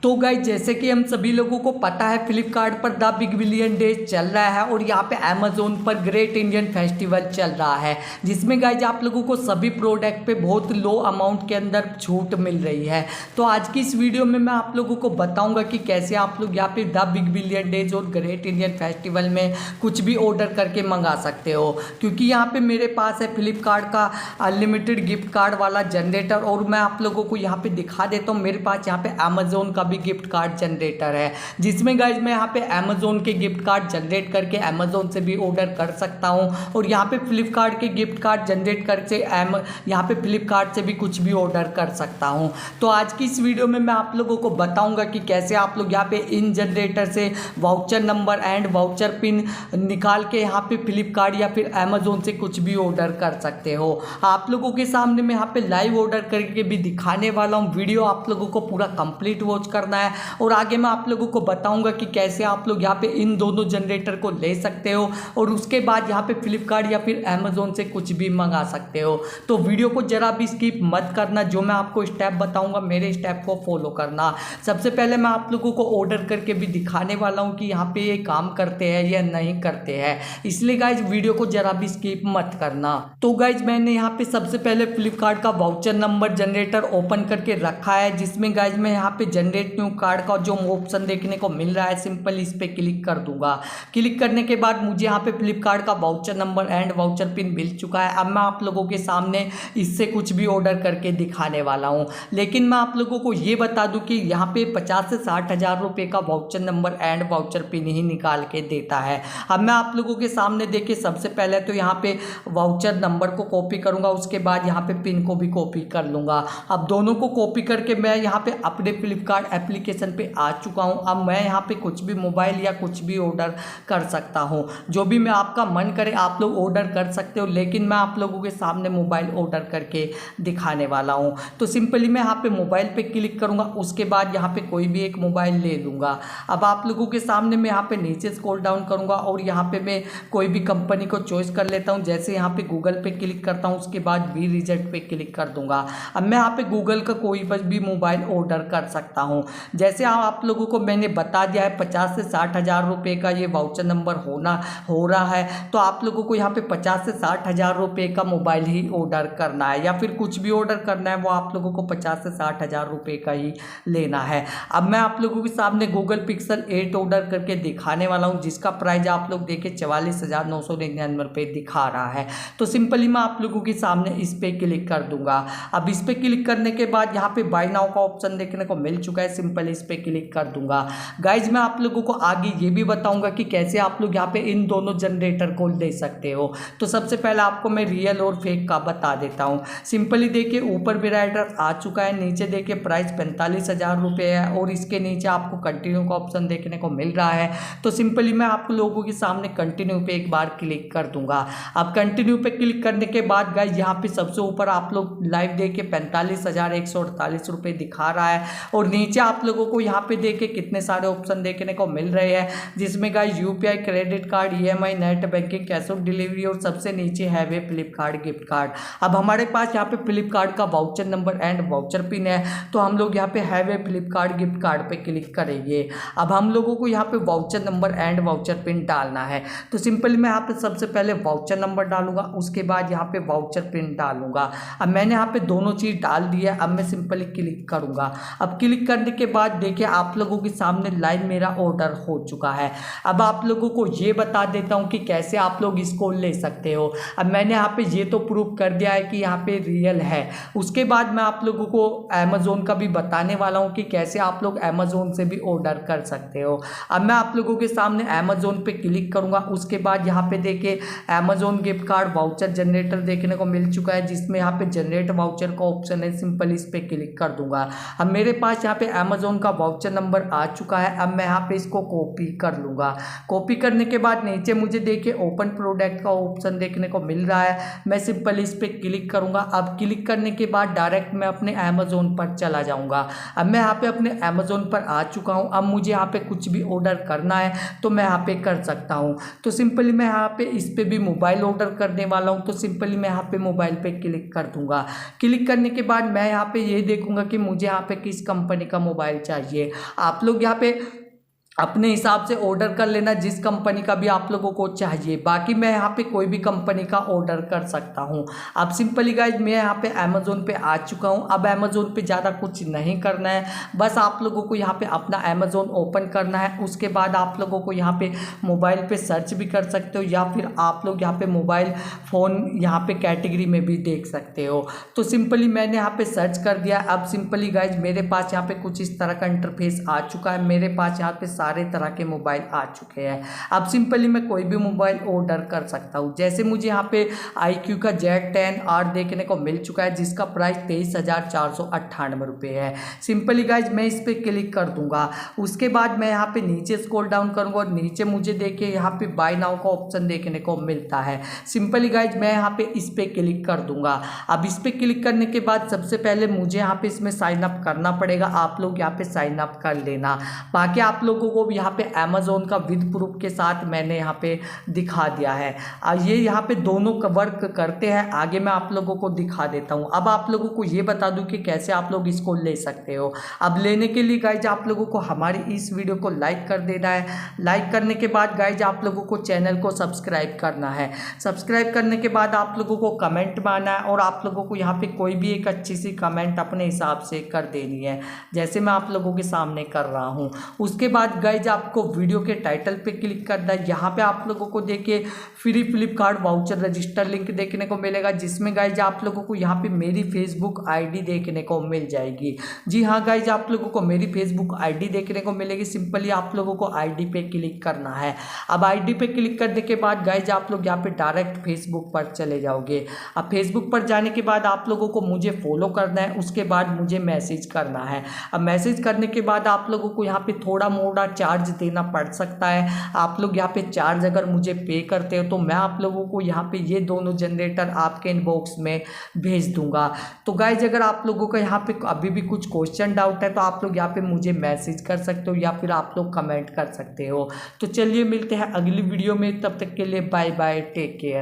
तो गाइस जैसे कि हम सभी लोगों को पता है फ्लिपकार्ट पर द बिग बिलियन डेज चल रहा है और यहाँ पे अमेजोन पर ग्रेट इंडियन फेस्टिवल चल रहा है, जिसमें गाइस आप लोगों को सभी प्रोडक्ट पे बहुत लो अमाउंट के अंदर छूट मिल रही है। तो आज की इस वीडियो में मैं आप लोगों को बताऊंगा कि कैसे आप लोग यहाँ पे द बिग बिलियन डेज और ग्रेट इंडियन फेस्टिवल में कुछ भी ऑर्डर करके मंगा सकते हो, क्योंकि यहाँ पे मेरे पास है फ्लिपकार्ट का अनलिमिटेड गिफ्ट कार्ड वाला जनरेटर और मैं आप लोगों को यहाँ पे दिखा देता हूँ। मेरे पास यहाँ पे अमेजोन का भी गिफ्ट कार्ड जनरेटर है, जिसमें गाइज मैं यहाँ पे अमेजोन के गिफ्ट कार्ड जनरेट करके अमेजोन से भी ऑर्डर कर सकता हूँ और यहाँ पे फ्लिपकार्ट के गिफ्ट कार्ड जनरेट करके यहाँ पे फ्लिपकार्ट से भी कुछ भी ऑर्डर कर सकता हूँ। तो आज की इस वीडियो में मैं आप लोगों को बताऊँगा कि कैसे आप लोग यहाँ पे इन जनरेटर से voucher number and voucher pin निकाल के यहाँ पे फ्लिपकार्ट या फिर अमेजोन से कुछ भी ऑर्डर कर सकते हो। आप लोगों के सामने मैं यहाँ पे लाइव ऑर्डर करके भी दिखाने वाला हूँ। वीडियो आप लोगों को पूरा कंप्लीट वॉच करना है और आगे मैं आप लोगों को बताऊंगा कि कैसे आप लोग यहाँ पे इन दोनों जनरेटर को ले सकते हो और उसके बाद यहाँ पे फ्लिपकार्ट या फिर अमेजोन से कुछ भी मंगा सकते हो। तो वीडियो को जरा भी स्किप मत करना, जो मैं आपको स्टेप बताऊंगा मेरे स्टेप को फॉलो करना। सबसे पहले मैं आप लोगों को ऑर्डर करके भी दिखाने वाला हूँ कि यहाँ पे ये काम करते हैं या नहीं करते हैं, इसलिए गाइज वीडियो को जरा भी स्किप मत करना। तो गाइज मैंने यहाँ पे सबसे पहले फ्लिपकार्ट का वाउचर नंबर जनरेटर ओपन करके रखा है, जिसमें गाइज मैं यहाँ पे जनरेट न्यू कार्ड का जो ऑप्शन देखने को मिल रहा है, सिंपल इस पे क्लिक कर दूंगा। क्लिक करने के बाद मुझे यहाँ पे फ्लिपकार्ट का voucher number and voucher pin मिल चुका है। अब मैं आप लोगों के सामने इससे कुछ भी ऑर्डर करके दिखाने वाला हूँ, लेकिन मैं आप लोगों को ये बता दूं कि यहाँ पे 50 से 60 हज़ार रुपये का voucher number and voucher pin ही निकाल के देता है। अब मैं आप लोगों के सामने देखिए, सबसे पहले तो यहाँ पे वाउचर नंबर को कॉपी करूँगा, उसके बाद यहाँ पे पिन को भी कॉपी कर लूँगा। अब दोनों को कॉपी करके मैं यहाँ पे अपने फ्लिपकार्ट एप्लीकेशन पे आ चुका हूँ। अब मैं यहाँ पे कुछ भी मोबाइल या कुछ भी ऑर्डर कर सकता हूँ, जो भी मैं आपका मन करे आप लोग ऑर्डर कर सकते हो, लेकिन मैं आप लोगों के सामने मोबाइल ऑर्डर करके दिखाने वाला हूँ। तो सिंपली मैं यहाँ पे मोबाइल पे क्लिक करूँगा, उसके बाद यहाँ पे कोई भी एक मोबाइल ले लूँगा। अब आप लोगों के सामने मैं यहाँ पे नीचे स्क्रॉल डाउन करूँगा और यहाँ पे मैं कोई भी कंपनी को चॉइस कर लेता हूँ। जैसे यहाँ पे गूगल पे क्लिक करता हूँ, उसके बाद भी रिजल्ट पे क्लिक कर दूंगा। अब मैं यहाँ पे गूगल का कोई भी मोबाइल ऑर्डर कर सकता हूँ। जैसे आप लोगों को मैंने बता दिया है 50 से 60 हज़ार रुपये का ये वाउचर नंबर हो रहा है, तो आप लोगों को यहाँ पे 50 से 60 हज़ार रुपये का मोबाइल ही ऑर्डर करना है, या फिर कुछ भी ऑर्डर करना है वो आप लोगों को 50 से 60 हज़ार रुपये का ही लेना है। अब मैं आप लोगों के सामने गूगल पिक्सल 8 ऑर्डर करके दिखाने वाला हूँ, जिसका प्राइस आप लोग देखें 44,999 रुपये दिखा रहा है। तो सिंपली मैं आप लोगों के सामने इस पर क्लिक कर दूंगा। अब इस पर क्लिक करने के बाद यहाँ पे बाय नाउ का ऑप्शन देखने को मिल चुका है, सिंपल इस पे क्लिक कर दूंगा। गाइज मैं आप लोगों को आगे ये भी बताऊंगा कि कैसे आप लोग यहाँ पे इन दोनों जनरेटर को ले सकते हो। तो सबसे पहले आपको मैं रियल और फेक का बता देता हूँ। सिंपली देखिए ऊपर मेरा एड्रेस आ चुका है, नीचे देखिए प्राइस 45,000 रुपये है और इसके नीचे आपको कंटिन्यू का ऑप्शन देखने को मिल रहा है। तो सिंपली मैं आप लोगों के सामने कंटिन्यू पे एक बार क्लिक कर दूंगा। अब कंटिन्यू पे क्लिक करने के बाद गाइज यहाँ पे सबसे ऊपर आप लोग लाइव देखिए 45,148 रुपये दिखा रहा है और नीचे आप लोगों को यहाँ पे देखिए कितने सारे ऑप्शन देखने को मिल रहे हैं, जिसमें guys UPI, credit card, EMI, net banking, cash on delivery और सबसे नीचे है वे फ्लिपकार्ट गिफ्ट कार्ड। अब हमारे पास यहाँ पे फ्लिपकार्ट का voucher number and voucher pin है, तो हम लोग यहाँ पे है वे फ्लिपकार्ट गिफ्ट कार्ड पे क्लिक करेंगे। अब हम लोगों को यहाँ पे voucher number and voucher pin डालना है, तो सिंपली मैं यहाँ पे सबसे पहले वाउचर नंबर डालूंगा, उसके बाद यहाँ पे वाउचर पिन डालूंगा। अब मैंने यहाँ पे दोनों चीज़ डाल दी है। अब मैं सिंपली क्लिक करूंगा। अब क्लिक करने के बाद देखिए आप लोगों के सामने लाइन मेरा ऑर्डर हो चुका है। अब आप लोगों को ये बता देता हूँ कि कैसे आप लोग इसको ले सकते हो। अब मैंने यहाँ पे ये तो प्रूफ कर दिया है कि यहाँ पे रियल है, उसके बाद मैं आप लोगों को अमेजोन का भी बताने वाला हूँ कि कैसे आप लोग अमेजोन से भी ऑर्डर कर सकते हो। अब मैं आप लोगों के सामने अमेजोन पे क्लिक करूँगा, उसके बाद यहाँ पे देखिए Amazon gift card voucher generator देखने को मिल चुका है, जिसमें यहाँ पे जनरेट वाउचर का ऑप्शन है, सिंपल इस पे क्लिक कर दूंगा। अब मेरे पास यहाँ पे अमेजोन का वाउचर नंबर आ चुका है। अब मैं यहाँ पे इसको कॉपी कर लूँगा। कॉपी करने के बाद नीचे मुझे देखिए ओपन प्रोडक्ट का ऑप्शन देखने को मिल रहा है, मैं सिंपल इस पे क्लिक करूँगा। अब क्लिक करने के बाद डायरेक्ट मैं अपने अमेजोन पर चला जाऊँगा। अब मैं यहाँ पे अपने अमेजोन पर आ चुका हूँ। अब मुझे यहाँ पे कुछ भी ऑर्डर करना है तो मैं यहाँ पे कर सकता हूँ। तो सिंपली मैं यहाँ पे इस पे भी मोबाइल ऑर्डर करने वाला हूँ, तो सिंपली मैं यहाँ पे मोबाइल पे क्लिक कर दूंगा। क्लिक करने के बाद मैं यहाँ पे ये देखूंगा कि मुझे यहाँ पे किस कंपनी का मोबाइल चाहिए। आप लोग यहाँ पे अपने हिसाब से ऑर्डर कर लेना जिस कंपनी का भी आप लोगों को चाहिए। बाकी मैं यहाँ पे कोई भी कंपनी का ऑर्डर कर सकता हूँ। अब सिंपली गाइज मैं यहाँ पे अमेज़ोन पे आ चुका हूँ। अब अमेज़ोन पे ज़्यादा कुछ नहीं करना है, बस आप लोगों को यहाँ पे अपना अमेज़ोन ओपन करना है। उसके बाद आप लोगों को यहाँ पे मोबाइल पे सर्च भी कर सकते हो, या फिर आप लोग यहाँ पे मोबाइल फ़ोन यहाँ पे कैटेगरी में भी देख सकते हो। तो सिंपली मैंने यहाँ पे सर्च कर दिया। अब सिंपली गाइज मेरे पास यहाँ पे कुछ इस तरह का इंटरफेस आ चुका है। मेरे पास यहाँ पे सारे तरह के मोबाइल आ चुके हैं। अब सिंपली मैं कोई भी मोबाइल ऑर्डर कर सकता हूँ। जैसे मुझे यहाँ पे iQOO का Z10R देखने को मिल चुका है, जिसका प्राइस 23,498 रुपये है। सिंपली गाइज मैं इस पर क्लिक कर दूंगा। उसके बाद मैं यहाँ पे नीचे स्क्रॉल डाउन करूँगा और नीचे मुझे देखिए यहाँ पे बाय नाउ का ऑप्शन देखने को मिलता है। सिंपली गाइज मैं यहाँ पे इस पर क्लिक कर दूंगा। अब इस पर क्लिक करने के बाद सबसे पहले मुझे यहाँ पे इसमें साइन अप करना पड़ेगा। आप लोग यहाँ पे साइन अप कर लेना। बाकी आप लोगों को यहाँ पे अमेज़ोन का विद प्रूफ के साथ मैंने यहाँ पे दिखा दिया है। ये यहाँ पे दोनों का वर्क करते हैं। आगे मैं आप लोगों को दिखा देता हूँ। अब आप लोगों को ये बता दूँ कि कैसे आप लोग इसको ले सकते हो। अब लेने के लिए गाइज आप लोगों को हमारी इस वीडियो को लाइक कर देना है। लाइक करने के बाद गाइज आप लोगों को चैनल को सब्सक्राइब करना है। सब्सक्राइब करने के बाद आप लोगों को कमेंट में आना है और आप लोगों को यहाँ पे कोई भी एक अच्छी सी कमेंट अपने हिसाब से कर देनी है, जैसे मैं आप लोगों के सामने कर रहा हूँ। उसके बाद गाइज आपको वीडियो के टाइटल पे क्लिक करना है। यहाँ पे आप लोगों को देखिए free Flipkart voucher register link देखने को मिलेगा, जिसमें गाइज आप लोगों को यहाँ पे मेरी फेसबुक आईडी देखने को मिल जाएगी। जी हाँ गाइज आप लोगों को मेरी फेसबुक आईडी देखने को मिलेगी। सिंपली आप लोगों को आईडी पे क्लिक करना है। अब आईडी पे क्लिक करने के बाद गाइज आप लोग यहाँ पे डायरेक्ट फेसबुक पर चले जाओगे। अब फेसबुक पर जाने के बाद आप लोगों को मुझे फॉलो करना है। उसके बाद मुझे मैसेज करना है। अब मैसेज करने के बाद आप लोगों को यहाँ पे थोड़ा मोड़ा चार्ज देना पड़ सकता है। आप लोग यहाँ पे चार्ज अगर मुझे पे करते हो तो मैं आप लोगों को यहाँ पे ये दोनों जनरेटर आपके इनबॉक्स में भेज दूंगा। तो गाइज अगर आप लोगों का यहाँ पे अभी भी कुछ क्वेश्चन डाउट है तो आप लोग यहाँ पे मुझे मैसेज कर सकते हो या फिर आप लोग कमेंट कर सकते हो। तो चलिए मिलते हैं अगली वीडियो में, तब तक के लिए बाय बाय, टेक केयर।